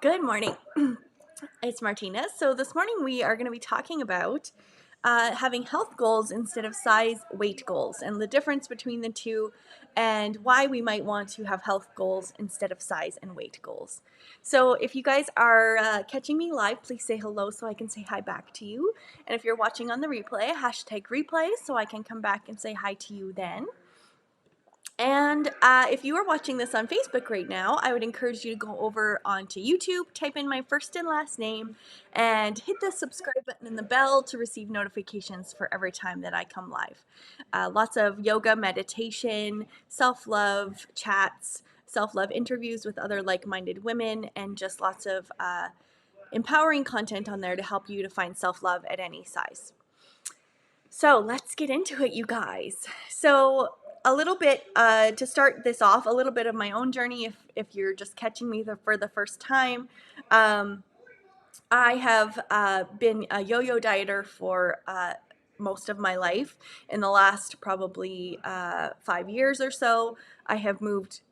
Good morning. It's Martina. So this morning we are going to be talking about having health goals instead of size weight goals and the difference between the two and why we might want to have health goals instead of size and weight goals. So if you guys are catching me live, please say hello so I can say hi back to you. And if you're watching on the replay, hashtag replay so I can come back and say hi to you then. And if you are watching this on Facebook right now, I would encourage you to go over onto YouTube, type in my first and last name, and hit the subscribe button and the bell to receive notifications for every time that I come live. Lots of yoga, meditation, self-love chats, self-love interviews with other like-minded women, and just lots of empowering content on there to help you to find self-love at any size. So let's get into it, you guys. So a little bit to start this off, a little bit of my own journey if you're just catching me for the first time. I have been a yo-yo dieter for most of my life. In the last probably 5 years or so, I have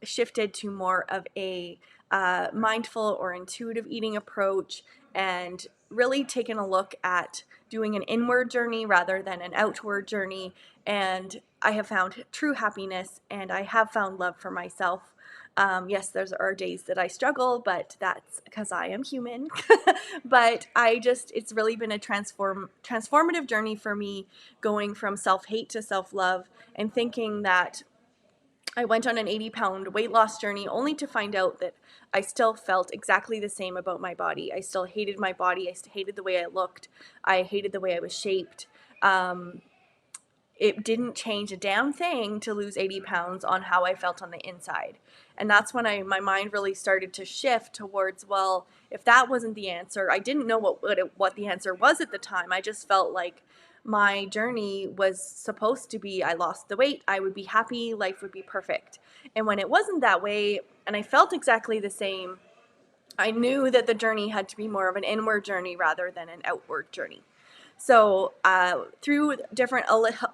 shifted to more of a mindful or intuitive eating approach and really taken a look at doing an inward journey rather than an outward journey. And I have found true happiness and I have found love for myself. Yes, there are days that I struggle, but that's because I am human. But it's really been a transformative journey for me, going from self-hate to self-love, and thinking that I went on an 80-pound weight loss journey only to find out that I still felt exactly the same about my body. I still hated my body. I still hated the way I looked. I hated the way I was shaped. It didn't change a damn thing to lose 80 pounds on how I felt on the inside. And that's when my mind really started to shift towards, well, if that wasn't the answer, I didn't know what the answer was at the time. I just felt like my journey was supposed to be, I lost the weight, I would be happy, life would be perfect. And when it wasn't that way, and I felt exactly the same, I knew that the journey had to be more of an inward journey rather than an outward journey. So through a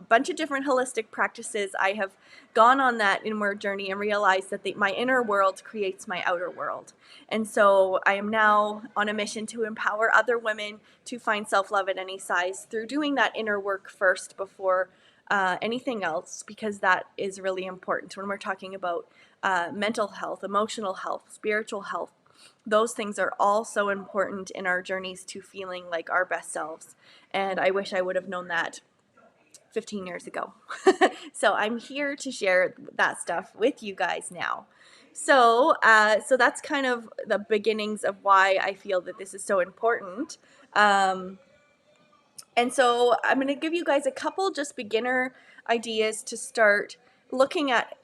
bunch of different holistic practices, I have gone on that inward journey and realized that my inner world creates my outer world. And so I am now on a mission to empower other women to find self-love at any size through doing that inner work first before anything else, because that is really important when we're talking about mental health, emotional health, spiritual health. Those things are all so important in our journeys to feeling like our best selves. And I wish I would have known that 15 years ago. So I'm here to share that stuff with you guys now. So that's kind of the beginnings of why I feel that this is so important. And so I'm going to give you guys a couple just beginner ideas to start looking at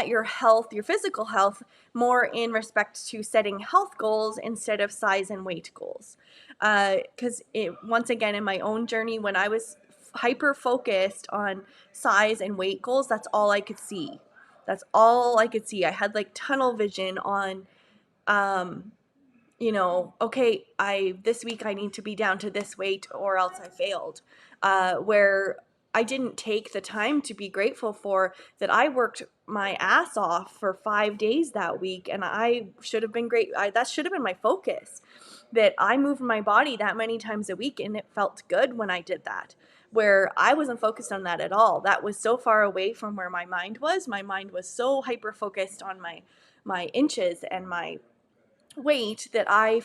your health, your physical health, more in respect to setting health goals instead of size and weight goals. Because once again, in my own journey, when I was hyper focused on size and weight goals, that's all I could see. That's all I could see. I had like tunnel vision on okay, this week I need to be down to this weight or else I failed. Where I didn't take the time to be grateful for that I worked my ass off for 5 days that week, and I should have been that should have been my focus. That I moved my body that many times a week, and it felt good when I did that. Where I wasn't focused on that at all. That was so far away from where my mind was. My mind was so hyper focused on my inches and my weight that I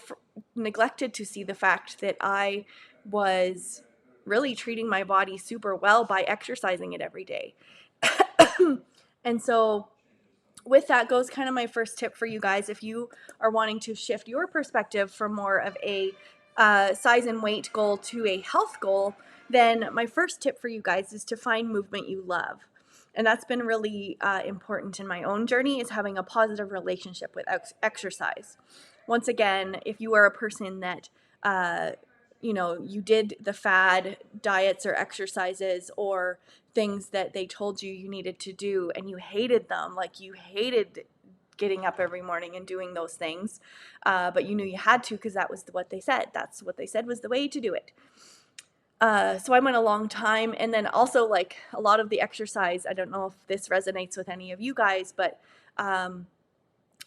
neglected to see the fact that I was really treating my body super well by exercising it every day. And so with that goes kind of my first tip for you guys. If you are wanting to shift your perspective from more of a size and weight goal to a health goal, then my first tip for you guys is to find movement you love. And that's been really important in my own journey, is having a positive relationship with exercise. Once again, if you are a person that you did the fad diets or exercises or things that they told you needed to do and you hated them, like you hated getting up every morning and doing those things, but you knew you had to because that was what they said. That's what they said was the way to do it. So I went a long time, and then also like a lot of the exercise, I don't know if this resonates with any of you guys, but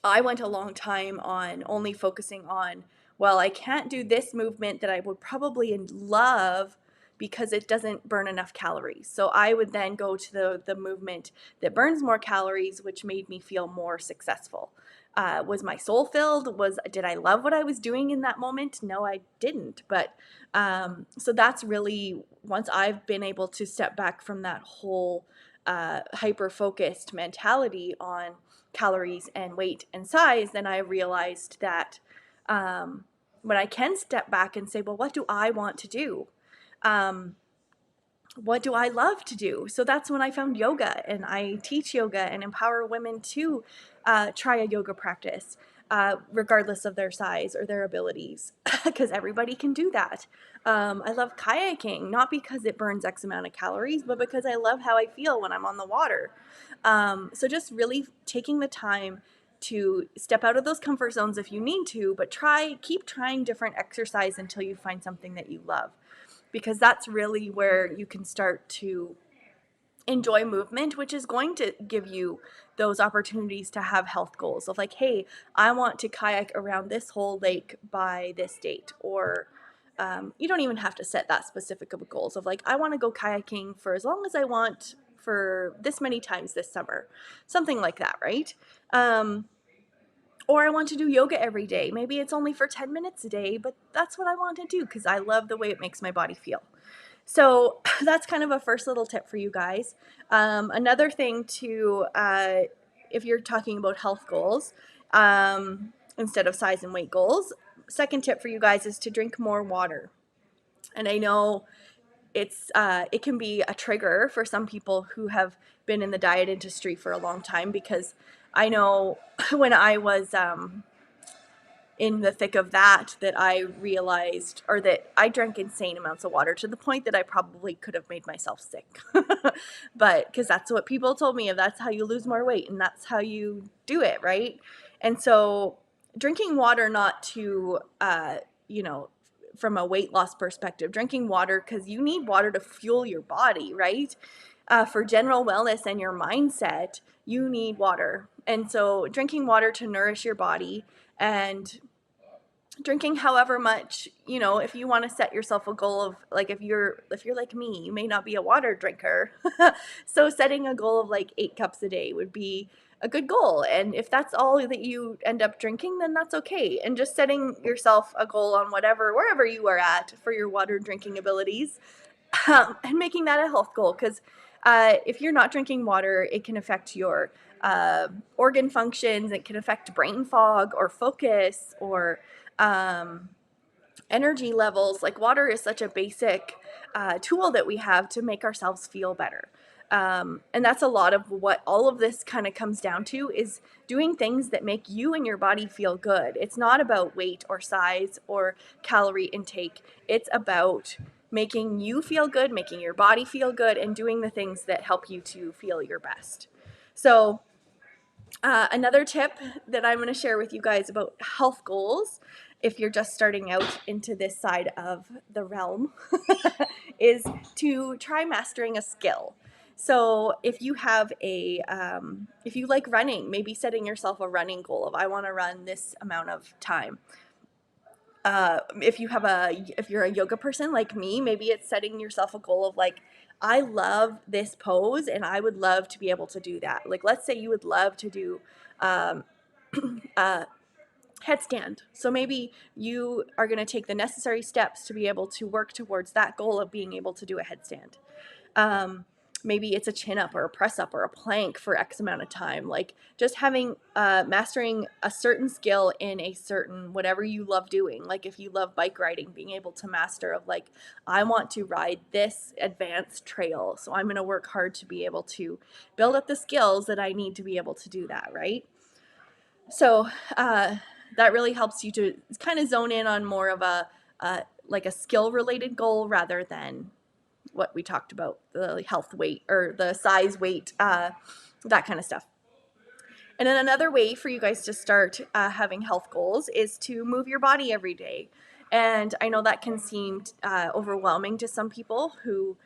I went a long time on only focusing on, well, I can't do this movement that I would probably love because it doesn't burn enough calories. So I would then go to the movement that burns more calories, which made me feel more successful. Was my soul filled? Did I love what I was doing in that moment? No, I didn't. But so that's really, once I've been able to step back from that whole hyper focused mentality on calories and weight and size, then I realized that when I can step back and say, well, what do I want to do? Um, what do I love to do? So that's when I found yoga, and I teach yoga and empower women to try a yoga practice, regardless of their size or their abilities, because everybody can do that. I love kayaking, not because it burns X amount of calories, but because I love how I feel when I'm on the water. So just really taking the time to step out of those comfort zones if you need to, but keep trying different exercise until you find something that you love, because that's really where you can start to enjoy movement, which is going to give you those opportunities to have health goals of like, hey, I want to kayak around this whole lake by this date. Or you don't even have to set that specific of goals of like, I want to go kayaking for as long as I want for this many times this summer, something like that, right? Or I want to do yoga every day. Maybe it's only for 10 minutes a day, but that's what I want to do because I love the way it makes my body feel. So that's kind of a first little tip for you guys. Another thing if you're talking about health goals instead of size and weight goals, second tip for you guys is to drink more water. And I know it can be a trigger for some people who have been in the diet industry for a long time, because I know when I was in the thick of that I realized, or that I drank insane amounts of water to the point that I probably could have made myself sick. But because that's what people told me, of that's how you lose more weight and that's how you do it, right? And so drinking water, not to you know from a weight loss perspective, drinking water because you need water to fuel your body, right? For general wellness and your mindset, you need water. And so drinking water to nourish your body, and drinking however much, if you want to set yourself a goal of like, if you're like me, you may not be a water drinker. So setting a goal of like 8 cups a day would be a good goal. And if that's all that you end up drinking, then that's okay. And just setting yourself a goal on wherever you are at for your water drinking abilities, and making that a health goal. Because if you're not drinking water, it can affect your organ functions. It can affect brain fog or focus, or um, energy levels. Like, water is such a basic tool that we have to make ourselves feel better. And that's a lot of what all of this kind of comes down to, is doing things that make you and your body feel good. It's not about weight or size or calorie intake. It's about making you feel good, making your body feel good, and doing the things that help you to feel your best. So another tip that I'm going to share with you guys about health goals, if you're just starting out into this side of the realm, is to try mastering a skill. So if you have if you like running, maybe setting yourself a running goal of, I want to run this amount of time. If you're a yoga person like me, maybe it's setting yourself a goal of like, I love this pose and I would love to be able to do that. Like, let's say you would love to do um, a headstand. So maybe you are going to take the necessary steps to be able to work towards that goal of being able to do a headstand. Um, Maybe it's a chin up or a press up or a plank for X amount of time. Like, just mastering a certain skill in a certain, whatever you love doing. Like, if you love bike riding, being able to master of like, I want to ride this advanced trail. So I'm going to work hard to be able to build up the skills that I need to be able to do that. Right. So, that really helps you to kind of zone in on more of like a skill related goal, rather than what we talked about, the health, weight, or the size, weight, that kind of stuff. And then another way for you guys to start having health goals is to move your body every day. And I know that can seem overwhelming to some people who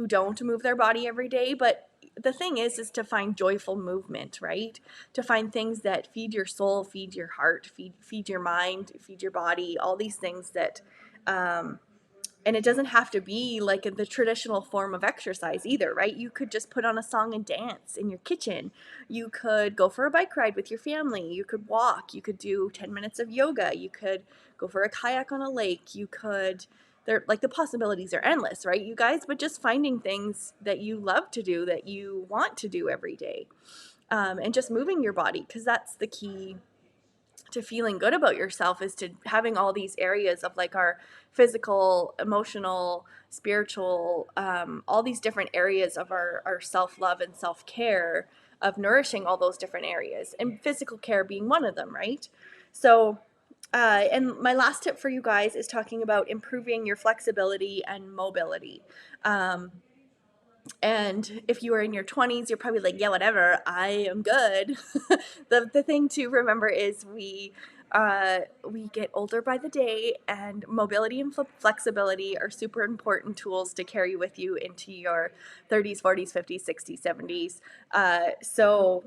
don't move their body every day, but the thing is to find joyful movement, right? To find things that feed your soul, feed your heart, feed your mind, feed your body, all these things that, and it doesn't have to be like the traditional form of exercise either, right? You could just put on a song and dance in your kitchen. You could go for a bike ride with your family. You could walk. You could do 10 minutes of yoga. You could go for a kayak on a lake. You could, there, like, the possibilities are endless, right, you guys? But just finding things that you love to do, that you want to do every day, and just moving your body, because that's the key to feeling good about yourself, is to having all these areas of like our physical, emotional, spiritual, all these different areas of our self-love and self-care, of nourishing all those different areas, and physical care being one of them, right? So and my last tip for you guys is talking about improving your flexibility and mobility. And if you are in your 20s, you're probably like, yeah, whatever, I am good. The thing to remember is we get older by the day, and mobility and flexibility are super important tools to carry with you into your 30s, 40s, 50s, 60s, 70s. So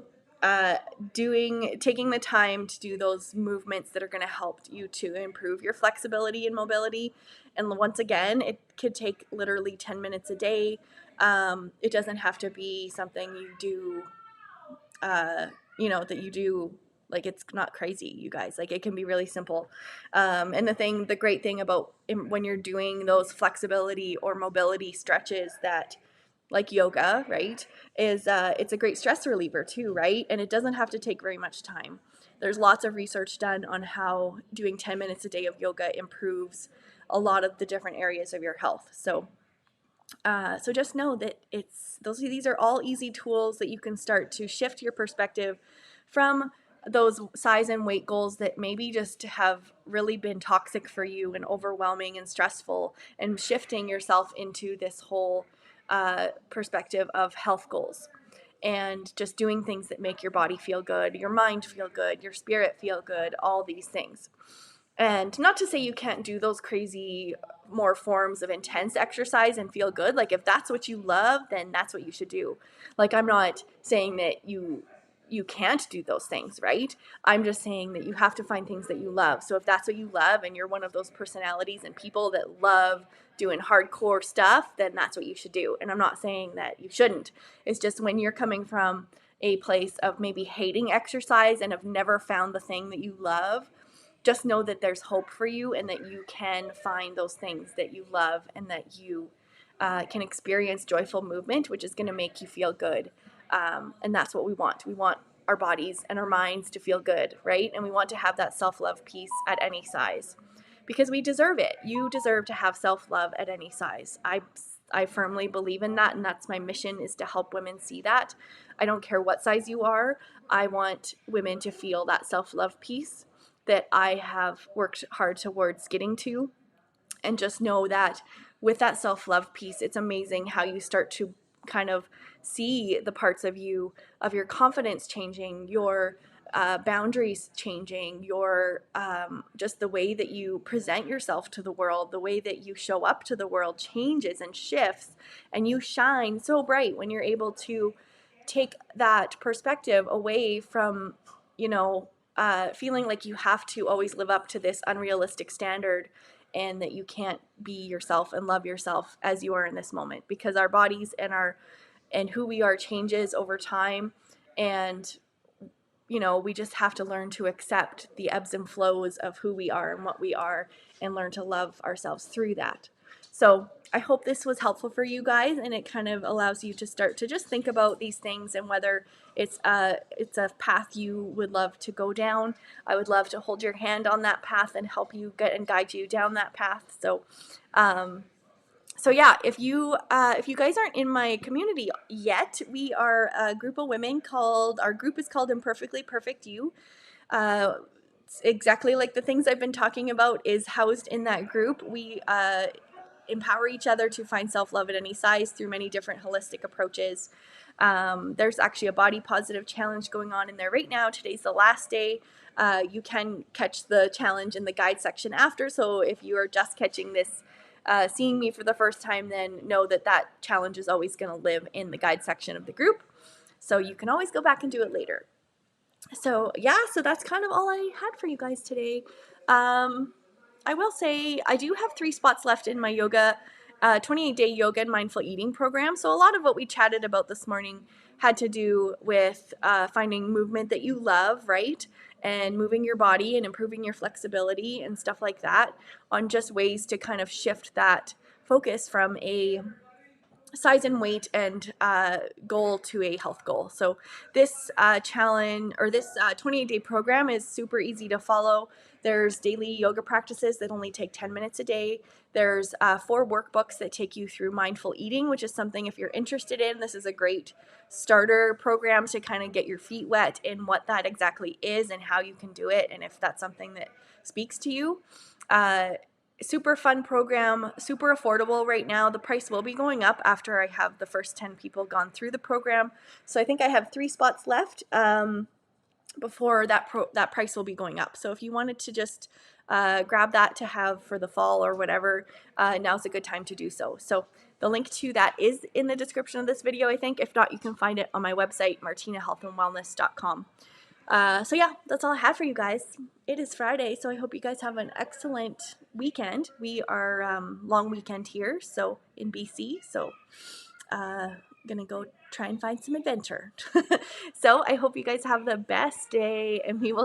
taking the time to do those movements that are going to help you to improve your flexibility and mobility. And once again, it could take literally 10 minutes a day. It doesn't have to be something you do, that you do, like, it's not crazy, you guys. Like, it can be really simple. And the great thing about when you're doing those flexibility or mobility stretches, that, like yoga, right, is it's a great stress reliever too, right? And it doesn't have to take very much time. There's lots of research done on how doing 10 minutes a day of yoga improves a lot of the different areas of your health. So just know that these are all easy tools that you can start to shift your perspective from those size and weight goals that maybe just have really been toxic for you and overwhelming and stressful, and shifting yourself into this whole perspective of health goals, and just doing things that make your body feel good, your mind feel good, your spirit feel good, all these things. And not to say you can't do those crazy more forms of intense exercise and feel good. Like, if that's what you love, then that's what you should do. Like, I'm not saying that you can't do those things, right? I'm just saying that you have to find things that you love. So if that's what you love, and you're one of those personalities and people that love doing hardcore stuff, then that's what you should do. And I'm not saying that you shouldn't. It's just when you're coming from a place of maybe hating exercise and have never found the thing that you love, just know that there's hope for you, and that you can find those things that you love, and that you can experience joyful movement, which is going to make you feel good. And that's what we want. We want our bodies and our minds to feel good, right? And we want to have that self-love piece at any size, because we deserve it. You deserve to have self-love at any size. I firmly believe in that, and that's my mission, is to help women see that. I don't care what size you are. I want women to feel that self-love piece that I have worked hard towards getting to. And just know that with that self-love piece, it's amazing how you start to kind of see the parts of you, of your confidence changing, your boundaries changing, your just the way that you present yourself to the world, the way that you show up to the world changes and shifts, and you shine so bright when you're able to take that perspective away from, feeling like you have to always live up to this unrealistic standard, and that you can't be yourself and love yourself as you are in this moment, because our bodies and who we are changes over time. And we just have to learn to accept the ebbs and flows of who we are and what we are, and learn to love ourselves through that. So I hope this was helpful for you guys, and it kind of allows you to start to just think about these things, and whether it's a path you would love to go down. I would love to hold your hand on that path and help you get and guide you down that path. So yeah, if you guys aren't in my community yet, we are a group of women our group is called Imperfectly Perfect You. Exactly like the things I've been talking about is housed in that group. We empower each other to find self-love at any size through many different holistic approaches. There's actually a body positive challenge going on in there right now. Today's the last day. You can catch the challenge in the guide section after. So if you are just catching this seeing me for the first time, then know that that challenge is always going to live in the guide section of the group. So you can always go back and do it later. So yeah, so that's kind of all I had for you guys today. I will say I do have 3 spots left in my yoga, 28-day yoga and mindful eating program. So a lot of what we chatted about this morning had to do with finding movement that you love, right? And moving your body and improving your flexibility and stuff like that, on just ways to kind of shift that focus from a size and weight and goal to a health goal. So this challenge, or this 28-day program, is super easy to follow. There's daily yoga practices that only take 10 minutes a day. There's 4 workbooks that take you through mindful eating, which is something, if you're interested in, this is a great starter program to kind of get your feet wet in what that exactly is and how you can do it, and if that's something that speaks to you. Super fun program, super affordable right now. The price will be going up after I have the first 10 people gone through the program. So I think I have 3 spots left before that price will be going up. So if you wanted to just grab that to have for the fall or whatever, now's a good time to do so. So the link to that is in the description of this video, I think. If not, you can find it on my website, martinahealthandwellness.com. So yeah, that's all I have for you guys. It is Friday, so I hope you guys have an excellent weekend. We are long weekend here, so in BC, so gonna go try and find some adventure. So I hope you guys have the best day, and we will